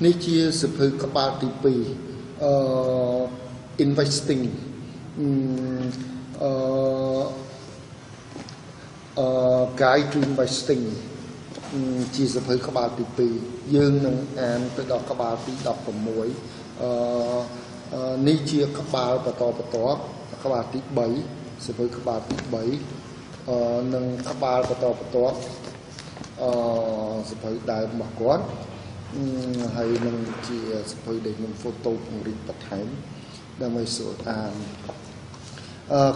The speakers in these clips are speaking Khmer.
នេះជាសភៅក្បាលទី2 investing guide to investing ជាសភៅក្បាលទី2យើងនឹងអានទៅដល់ក្បាលទី16នេះជាក្បាលបន្តក្បាលទី3សភៅក្បាលទី3និងក្បាលបន្តសភៅដើមរបស់គាត់ហើយនឹងជាសភៅដែលខ្ញុំ photo ពង្រីកបន្ថែមដើម្បីស្រួលអាន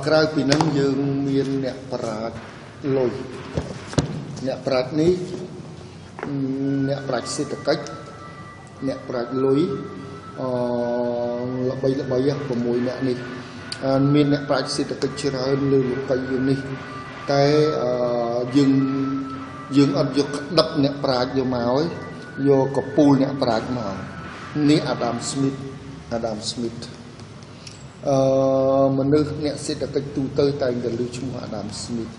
ក្រៅពីនឹងយើងមានអ្នកប្រាជ្ញលុយអ្នកប្រាជ្ញនេះអ្នកប្រាជ្ញសេដ្ឋកិច្ចអ្នកប្រាជ្ញលុយល្បី6អ្នកនេះមានអ្នកប្រាជ្ញសេដ្ឋកិច្ចច្រើនលើលោកីយើងនេះតែយើងអត់យកក្តឹបអ្នកប្រាជ្ញយកមកយកកពូលអ្នកប្រាជ្ញមកនេះ Adam Smith មនុស្សអ្នកសេដ្ឋកិច្ចទូទៅតែងតែលើឈ្មោះ Adam Smith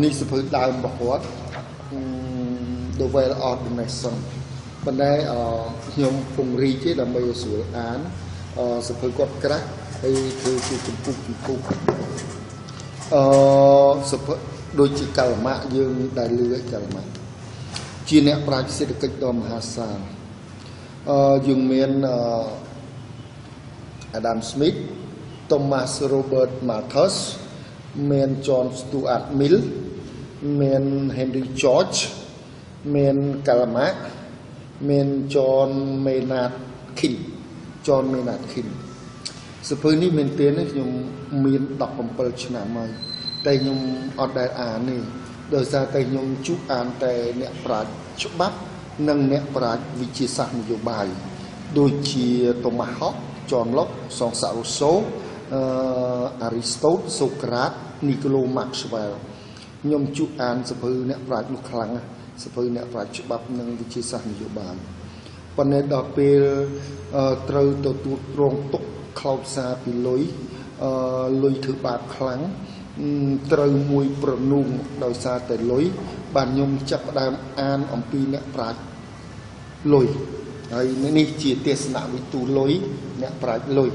នេះសភៅដើមរបស់គាត់ The Well of the Nation ប៉ុន្តែខ្ញុំពង្រីកទេដើម្បីឲ្យស្រួលអានសភៅគាត់ក្រាស់ហើយធ្វើជាចម្ពោះសភៅដូចជាកាលម៉ាក់យើងដែលលឺកាលម៉ាក់ជាអ្នកប្រាជ្ញសេដ្ឋកិច្ចដ៏មហាសាលយើងមាន Adam Smith Thomas Robert Malthus មាន John Stuart Mill មាន Henry George មាន Kalama មាន John Maynard Keynes សភៅនេះមែនទែនខ្ញុំមាន17ឆ្នាំហើយតែខ្ញុំអត់ដែលអានទេដោយសារតែខ្ញុំជួបអានតែអ្នកប្រាជ្ញច្បាប់និងអ្នកប្រាជ្ញវិទ្យាសាស្ត្រនយោបាយដូចជា Thomas Hobbes John Locke សង្សារ៉ូសូAristotle Socrates Nicolas Maxwell ខ្ញុំជួបអានសភៅអ្នកប្រាជ្ញនោះខ្លាំងសភៅអ្នកប្រាជ្ញច្បាប់និងវិទ្យាសាស្ត្រនយោបាយប៉ុន្តែដល់ពេលត្រូវទទួលរងទុក្ខខ្លោចសារពីលុយធ្វើបាបខ្លាំងត្រូវមួយប្រនូងដោយសារតែលុយបានខ្ញុំចាប់ផ្ដើមអានអំពីអ្នកប្រាជ្ញលុយហើយនេះជាទេសនវិទូលុយអ្នកប្រាជ្ញលុយ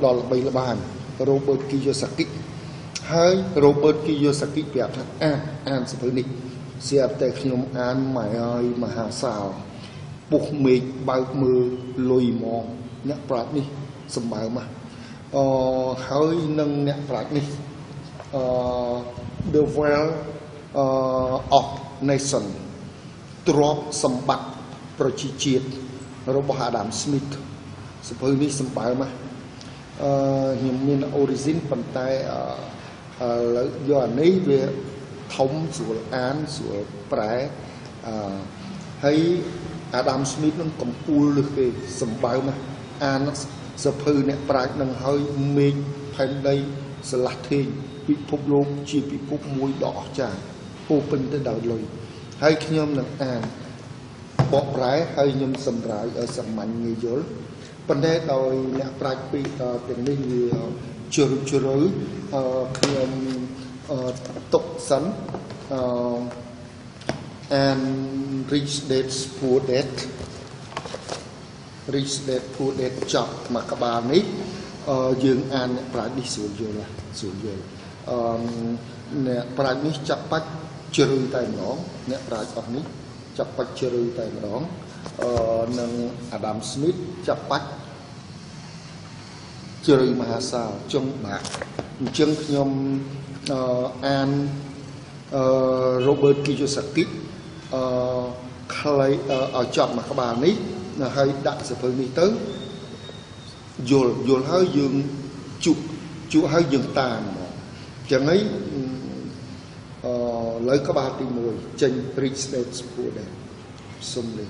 ដល់ល្បីល្បាញ Robert Kiyosaki ហើយ Robert Kiyosaki ប្រាប់ថាអានសភៅនេះស្រាប់តែខ្ញុំអានមកហើយមហាសាលពុះមេឃបើកមើលលុយហ្មងអ្នកប្រាជ្ញនេះសម្បើមហើយនឹងអ្នកប្រាជ្ញនេះ The Well of Nation ទ្រព្យសម្បត្តិប្រជាជាតិរបស់ Adam Smith សភៅនេះសម្បើមខ្ញុំមាន origin ប៉ុន្តែឥឡូវយកអានេះវាធំស្រួលអានស្រួលប្រែហើយ Adam Smith នឹងកំពូលលើគេសម្បើមអានសភៅអ្នកប្រាជ្ញនឹងហើយមេឃផែនដីស្រឡះធេងពិភពលោកជាពិភពមួយដ៏អស្ចារ្យពោពេញទៅដោយលុយហើយខ្ញុំនឹងអានបកប្រែហើយខ្ញុំសម្រាយឲ្យសាមញ្ញងាយយល់ប៉ុន្តែដោយអ្នកប្រាជ្ញពីទាំងនេះវាជ្រៅខ្ញុំទុកសិនand Rich Dad Poor Dad ចាប់មកក្បាលនេះយើងអានអ្នកប្រាជ្ញនេះស្រួលយល់អ្នកប្រាជ្ញនេះចាប់បាច់ជ្រៅតែម្ដងអ្នកប្រាជ្ញអស់នេះចាប់បាច់ជ្រៅតែម្ដងនិង Adam Smith ចាប់បាច់ជ្រៅមហាសាលចុងបាក់អញ្ចឹងខ្ញុំអានRobert Kiyosaki ខ្លីឲ្យចប់មកក្បាលនេះហើយដាក់សភៅនេះទៅយល់ហើយយើងជក់ហើយយើងតាមហ្មងអញ្ចឹងហើយលើក្បាលទី1ចេញ Rich Dad Poor Dad សុំនេះ